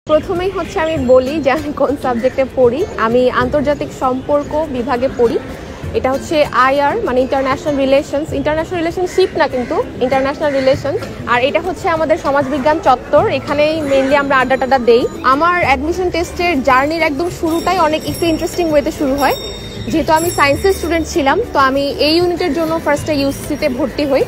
প্রথমেই হচ্ছে আমি বলি যে আমি কোন সাবজেক্টে পড়ি। আমি আন্তর্জাতিক সম্পর্ক বিভাগে পড়ি। এটা হচ্ছে আইআর মানে ইন্টারন্যাশনাল রিলেশনশিপ না, কিন্তু ইন্টারন্যাশনাল রিলেশন। আর এটা হচ্ছে আমাদের সমাজবিজ্ঞান চত্বর, এখানেই মেইনলি আমরা আড্ডা দেই। আমার অ্যাডমিশন টেস্টের জার্নির একদম শুরুটাই অনেক একটু ইন্টারেস্টিং ওয়েতে শুরু হয়। যেহেতু আমি সায়েন্সের স্টুডেন্ট ছিলাম, তো আমি এই ইউনিটের জন্য ফার্স্টে ইউসিসিতে ভর্তি হই।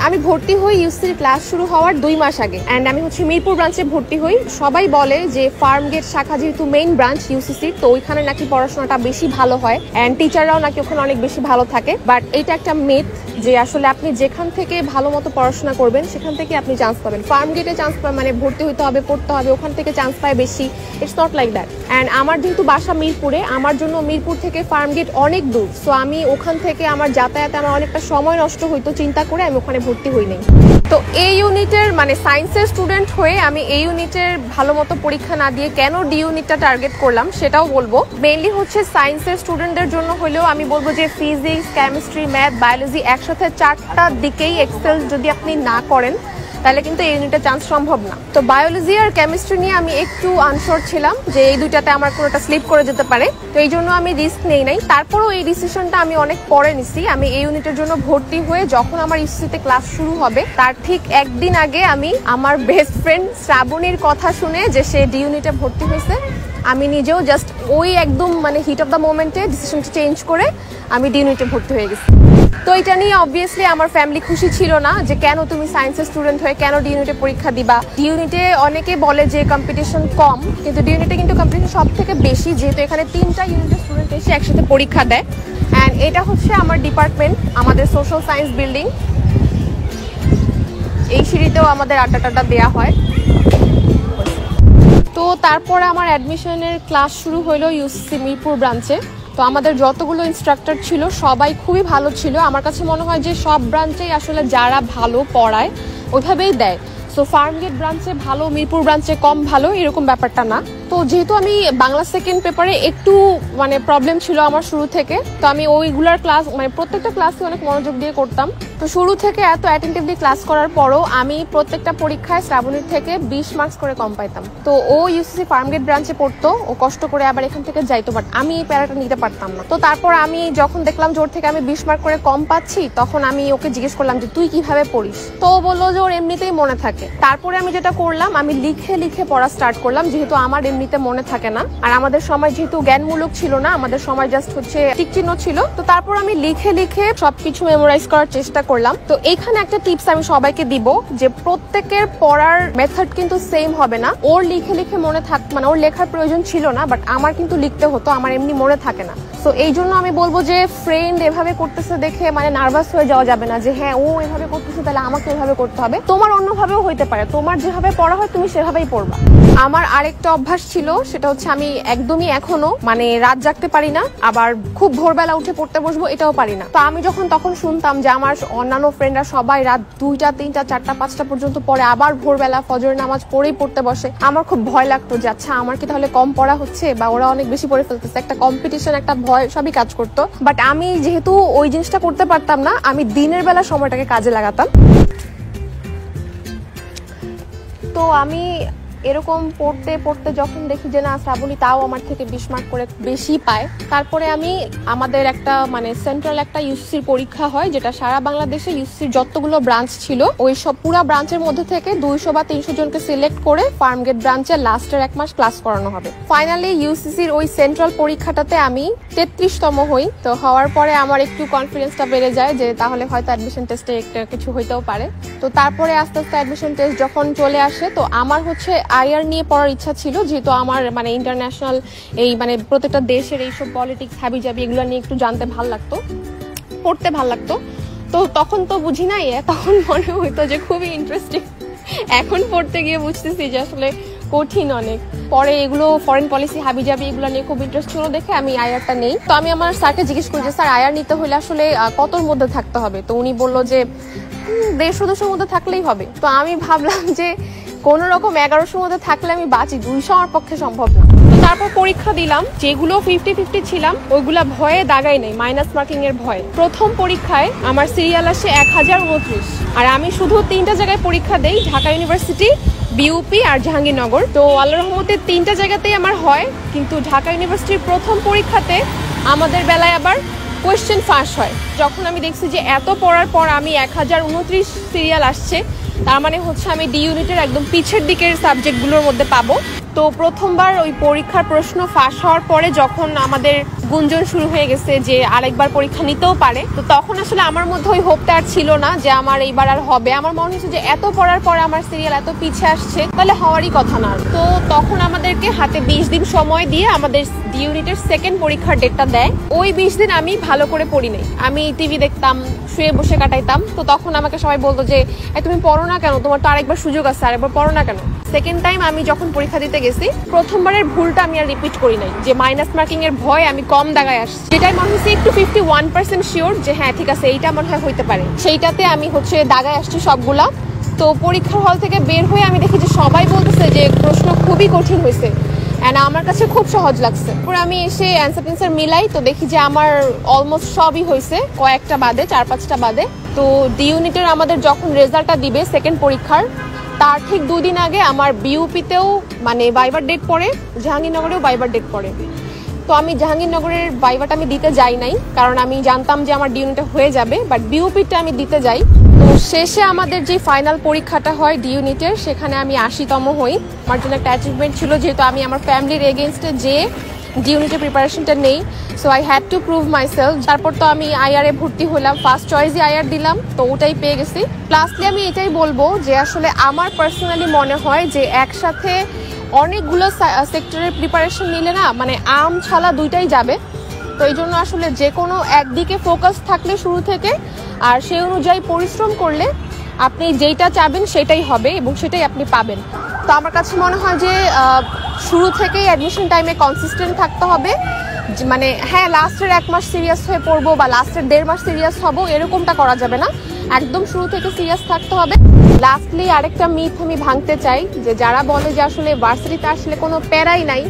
আমি ভর্তি হই ইউসিসির ক্লাস শুরু হওয়ার 2 মাস আগে। অ্যান্ড আমি হচ্ছে মিরপুর ব্রাঞ্চে ভর্তি হই। সবাই বলে যে ফার্মগেট শাখা যেহেতু মেইন ব্রাঞ্চ ইউসিসির, তো ওইখানে নাকি পড়াশোনাটা বেশি ভালো হয় অ্যান্ড টিচাররাও নাকি ওখানে অনেক বেশি ভালো থাকে। বাট এটা একটা মিথ যে আসলে আপনি যেখান থেকে ভালো মতো পড়াশোনা করবেন সেখান থেকে আপনি চান্স পাবেন। ফার্মগেটে চান্স পাবেন মানে ভর্তি হইতে হবে, পড়তে হবে, ওখান থেকে চান্স পায় বেশি। It's not like that. And আমার যেহেতু বাসা মিরপুরে, আমার জন্য মিরপুর থেকে ফার্মগেট অনেক দূর। সো আমি ওখান থেকে আমার যাতায়াতে আমার অনেকটা সময় নষ্ট হইতো, চিন্তা করে আমি ওখানে ভর্তি হই নাই। তো এই ইউনিটের মানে সায়েন্সের স্টুডেন্ট হয়ে আমি এই ইউনিটের ভালো মতো পরীক্ষা না দিয়ে কেন ডি ইউনিটটা টার্গেট করলাম সেটাও বলবো। মেইনলি হচ্ছে সায়েন্সের স্টুডেন্টদের জন্য হলেও আমি বলবো যে ফিজিক্স, কেমিস্ট্রি, ম্যাথ, বায়োলজি একসাথে 4টা দিকেই এক্সেল যদি আপনি না করেন তাহলে কিন্তু এই ইউনিটে চান্স সম্ভব না। তো বায়োলজি আর কেমিস্ট্রি নিয়ে আমি একটু আনশোর ছিলাম যে এই দুইটাতে আমার কোনোটা স্লিপ করে যেতে পারে, তো এই জন্য আমি রিস্ক নেই নাই। তারপরও এই ডিসিশনটা আমি অনেক পরে নিছি। আমি এই ইউনিটের জন্য ভর্তি হয়ে যখন আমার ইউসিসিতে ক্লাস শুরু হবে তার ঠিক একদিন আগে আমি আমার বেস্ট ফ্রেন্ড শ্রাবণীর কথা শুনে যে সে ডি ইউনিটে ভর্তি হয়েছে, আমি নিজেও জাস্ট ওই একদম মানে হিট অফ দ্য মোমেন্টে ডিসিশনটা চেঞ্জ করে আমি ডি ইউনিটে ভর্তি হয়ে গেছি। তো এটা নিয়ে অবভিয়াসলি আমার ফ্যামিলি খুশি ছিল না যে কেন তুমি সায়েন্সের স্টুডেন্ট হয়ে কেন ডি ইউনিটে পরীক্ষা দিবা। ডি ইউনিটে অনেকে বলে যে কম্পিটিশন কম, কিন্তু ডি ইউনিটে কিন্তু কম্পিটিশন সব থেকে বেশি, যেহেতু এখানে 3টা ইউনিটের স্টুডেন্ট এসে একসাথে পরীক্ষা দেয়। অ্যান্ড এটা হচ্ছে আমার ডিপার্টমেন্ট, আমাদের সোশ্যাল সায়েন্স বিল্ডিং। এই সিঁড়িতেও আমাদের আড্ডা দেওয়া হয়। তো তারপরে আমার অ্যাডমিশনের ক্লাস শুরু হলো ইউসিসি মিরপুর ব্রাঞ্চে। তো আমাদের যতগুলো ইনস্ট্রাক্টর ছিল সবাই খুবই ভালো ছিল। আমার কাছে মনে হয় যে সব ব্রাঞ্চেই আসলে যারা ভালো পড়ায় ওইভাবেই দেয়। সো ফার্মগেট ব্রাঞ্চে ভালো, মিরপুর ব্রাঞ্চে কম ভালো এরকম ব্যাপারটা না। তো যেহেতু আমি বাংলা সেকেন্ড পেপারে একটু মানে প্রবলেম ছিল আমার শুরু থেকে, তো আমি ওইগুলার ক্লাস মানে প্রত্যেকটা ক্লাসে অনেক মনোযোগ দিয়ে করতাম। তো শুরু থেকে এত অ্যাটেন্টিভলি ক্লাস করার পরও আমি প্রত্যেকটা পরীক্ষায় শ্রাবণীর থেকে 20 মার্কস করে কম পাইতাম। তো ও ইউসিসি ফার্মগেট ব্রাঞ্চে পড়তো, ও কষ্ট করে আবার এখান থেকে যাইতো, বাট আমি এই প্যারাটা নিতে পারতাম না। তো তারপর আমি যখন দেখলাম যে ওর থেকে আমি 20 মার্ক করে কম পাচ্ছি, তখন আমি ওকে জিজ্ঞেস করলাম যে তুই কিভাবে পড়িস। তো ও বললো যে ওর এমনিতেই মনে থাকে। তারপরে আমি যেটা করলাম, আমি লিখে লিখে পড়া স্টার্ট করলাম, যেহেতু আমার এমনিতে মনে থাকে না। আর আমাদের সময় যেহেতু জ্ঞানমূলক ছিল না, আমাদের সময় জাস্ট হচ্ছে টিক চিহ্ন ছিল। তো তারপর আমি লিখে লিখে সবকিছু মেমোরাইজ করার চেষ্টা করলাম। তো এইখানে একটা টিপস আমি সবাইকে দিব যে প্রত্যেকের পড়ার মেথড কিন্তু সেম হবে না। ওর লিখে লিখে মনে থাক মানে ওর লেখার প্রয়োজন ছিল না, বাট আমার কিন্তু লিখতে হতো, আমার এমনি মনে থাকে না। সো এই জন্য আমি বলবো যে ফ্রেন্ড এভাবে করতেছে দেখে মানে নার্ভাস হয়ে যাওয়া যাবে না যে হ্যাঁ ও এভাবে করতেছে তাহলে আমাকে এভাবে করতে হবে। তোমার অন্যভাবেও হইতে পারে, তোমার যেভাবে পড়া হয় তুমি সেভাবেই পড়বা। আমার আরেকটা অভ্যাস ছিল, সেটা হচ্ছে আমি একদমই এখনো মানে রাত জাগতে পারি না, আবার খুব ভোরবেলা উঠে পড়তে বসবো এটাও পারি না। তো আমি তখন শুনতাম যে আমার অন্যান্য ফ্রেন্ডরা সবাই রাত 2টা 3টা 4টা 5টা পর্যন্ত পড়ে, আবার ভোরবেলা ফজরের নামাজ পড়েই পড়তে বসে। আমার খুব ভয় লাগতো যে আচ্ছা আমার কি তাহলে কম পড়া হচ্ছে বা ওরা অনেক বেশি পড়ে ফেলতেছে, একটা কম্পিটিশন একটা ভয় সবই কাজ করতো। বাট আমি যেহেতু ওই জিনিসটা করতে পারতাম না, আমি দিনের বেলা সময়টাকে কাজে লাগাতাম। তো আমি এরকম পড়তে পড়তে যখন দেখি যে না শ্রাবণী তাও আমার থেকে 20 মার্ক করে বেশি পায়, তারপরে আমি আমাদের একটা মানে সেন্ট্রাল একটা ইউসিসির পরীক্ষা হয়, যেটা সারা বাংলাদেশে ইউসিসির যতগুলো ব্রাঞ্চ ছিল ওই সব পুরা ব্রাঞ্চের মধ্যে থেকে 200 বা 300 জনকে সিলেক্ট করে ফার্মগেট ব্রাঞ্চে লাস্টের 1 মাস ক্লাস করানো হবে। ফাইনালি ইউসিসির ওই সেন্ট্রাল পরীক্ষাটাতে আমি 33তম হই। তো হওয়ার পরে আমার একটু কনফিডেন্সটা বেড়ে যায় যে তাহলে হয়তো অ্যাডমিশন টেস্টে একটা কিছু হইতেও পারে। তো তারপরে আস্তে আস্তে অ্যাডমিশন টেস্ট যখন চলে আসে, তো আমার হচ্ছে আইআর নিয়ে পড়ার ইচ্ছা ছিল, যেহেতু আমার মানে ইন্টারন্যাশনাল এই মানে প্রত্যেকটা দেশের এইসব পলিটিক্স হাবিজাবি এগুলো নিয়ে একটু জানতে ভাল লাগতো, পড়তে ভাল লাগতো। তো তখন তো বুঝি নাই, তখন মনে হইতো যে খুবই ইন্টারেস্টিং। এখন পড়তে গিয়ে বুঝতেছি যে আসলে কঠিন অনেক। পরে এগুলো ফরেন পলিসি হাবিজাবি এগুলো নিয়ে খুব ইন্টারেস্ট ছিল দেখে আমি আইআরটা নেই। তো আমি আমার স্যারকে জিজ্ঞেস করি যে স্যার আইআর নিতে হলে আসলে কতর মধ্যে থাকতে হবে। তো উনি বললো যে 150-200 মধ্যে থাকলেই হবে। তো আমি ভাবলাম যে কোন রকম 1100 মধ্যে থাকলে আমি বাঁচি, 200 আমার পক্ষে সম্ভব না। তো তারপর পরীক্ষা দিলাম, যেগুলো 50-50 ছিলাম ওইগুলা ভয়ে দাগাই নাই, মাইনাস মার্কিং এর ভয়ে। প্রথম পরীক্ষায় আমার সিরিয়াল আসে 1029, আর আমি শুধু 3টা জায়গায় পরীক্ষা দেই, ঢাকা ইউনিভার্সিটি, বিউপি আর জাহাঙ্গীরনগর। তো আল্লাহর রহমতে 3টা জায়গাতেই আমার হয়, কিন্তু ঢাকা ইউনিভার্সিটির প্রথম পরীক্ষাতে আমাদের বেলায় আবার কোয়েশ্চেন ফাঁস হয়। যখন আমি দেখছি যে এত পড়ার পর আমি 1029 সিরিয়াল আসছে, তার মানে হচ্ছে আমি ডি ইউনিটের একদম পিছের দিকের সাবজেক্টগুলোর মধ্যে পাবো। তো প্রথমবার ওই পরীক্ষার প্রশ্ন ফাঁস হওয়ার পরে যখন আমাদের গুঞ্জন শুরু হয়ে গেছে যে আরেকবার পরীক্ষা নিতেও পারে, তো তখন আসলে আমার মধ্যে ওই হোপটা আর ছিল না যে আমার এইবার আর হবে। আমার মনে হচ্ছে যে এত পড়ার পরে আমার সিরিয়াল এত পিছে আসছে, তাহলে হওয়ারই কথা না। তো তখন আমাদেরকে হাতে 20 দিন সময় দিয়ে আমাদের ডি ইউনিটের সেকেন্ড পরীক্ষার ডেটটা দেয়। ওই 20 দিন আমি ভালো করে পড়ি নাই, আমি টিভি দেখতাম, শুয়ে বসে কাটাইতাম। তো তখন আমাকে সবাই বলতো যে তুমি পড়ো না কেন, তোমার তো আরেকবার সুযোগ আছে, আরেকবার পড়ো না কেন। সেকেন্ড টাইম আমি যখন পরীক্ষা দিতে গেছি, প্রথমবারের ভুলটা আমি আর রিপিট করি নাই, যে মাইনাস মার্কিং এর ভয় আমি কম দাগায় আসছি, যেটাই মনে হচ্ছে একটু 51% শিওর যে হ্যাঁ ঠিক আছে এইটা মনে হয় হইতে পারে, সেইটাতে আমি হচ্ছে দাগায় আসছি সবগুলা। তো পরীক্ষার হল থেকে বের হয়ে আমি দেখি যে সবাই বলতেছে যে প্রশ্ন খুবই কঠিন হয়েছে, অ্যান্ড আমার কাছে খুব সহজ লাগছে। পরে আমি এসে অ্যান্সার টেন্সার মিলাই, তো দেখি যে আমার অলমোস্ট সবই হয়েছে, কয়েকটা বাদে, 4-5টা বাদে। তো ডি ইউনিটের আমাদের যখন রেজাল্টটা দিবে সেকেন্ড পরীক্ষার, তার ঠিক 2 দিন আগে আমার বিউপিতেও মানে ভাইবার ডেট পড়ে, জাহাঙ্গীরনগরেও ভাইবার ডেট পড়ে। তো আমি জাহাঙ্গীরনগরের ভাইবাটা আমি দিতে যাই নাই, কারণ আমি জানতাম যে আমার ডি ইউনিটটা হয়ে যাবে, বাট বিউপিটা আমি দিতে যাই। তো শেষে আমাদের যে ফাইনাল পরীক্ষাটা হয় ডি ইউনিটের, সেখানে আমি 80তম হই। আমার জন্য একটা অ্যাচিভমেন্ট ছিল, যেহেতু আমি আমার ফ্যামিলির এগেনস্টে যে ডি ইউনিটের প্রিপারেশনটা নেই, so I had to prove myself. তারপর তো আমি আইআরে ভর্তি হলাম, ফার্স্ট চয়েসই আইআর দিলাম, তো ওটাই পেয়ে গেছি। প্লাসলি আমি এটাই বলবো যে আসলে আমার পার্সোনালি মনে হয় যে একসাথে অনেকগুলো সেক্টরের প্রিপারেশন নিলে না, মানে আম ছালা দুইটাই যাবে। তো এই জন্য আসলে যে কোনো একদিকে ফোকাস থাকলে শুরু থেকে, আর সেই অনুযায়ী পরিশ্রম করলে আপনি যেইটা চাবেন সেটাই হবে এবং সেটাই আপনি পাবেন। তো আমার কাছে মনে হয় যে শুরু থেকেই অ্যাডমিশন টাইমে কনসিস্টেন্ট থাকতে হবে। মানে হ্যাঁ লাস্টের 1 মাস সিরিয়াস হয়ে পড়বো বা লাস্টের 1.5 মাস সিরিয়াস হবো, এরকমটা করা যাবে না, একদম শুরু থেকে সিরিয়াস থাকতে হবে। লাস্টলি আরেকটা মিথ আমি ভাঙতে চাই, যে যারা বলে যে আসলে ভার্সিটিতে আসলে কোনো প্যারাই নাই,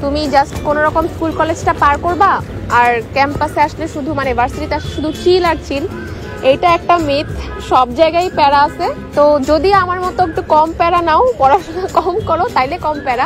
তুমি জাস্ট কোনো রকম স্কুল কলেজটা পার করবা আর ক্যাম্পাসে আসলে শুধু মানে ভার্সিটিতে আসলে শুধু চিল আর চিল, এইটা একটা মিথ। সব জায়গায় প্যারা আছে। তো যদি আমার মতো একটু কম প্যারা নাও, পড়াশোনা কম করো, তাইলে কম প্যারা।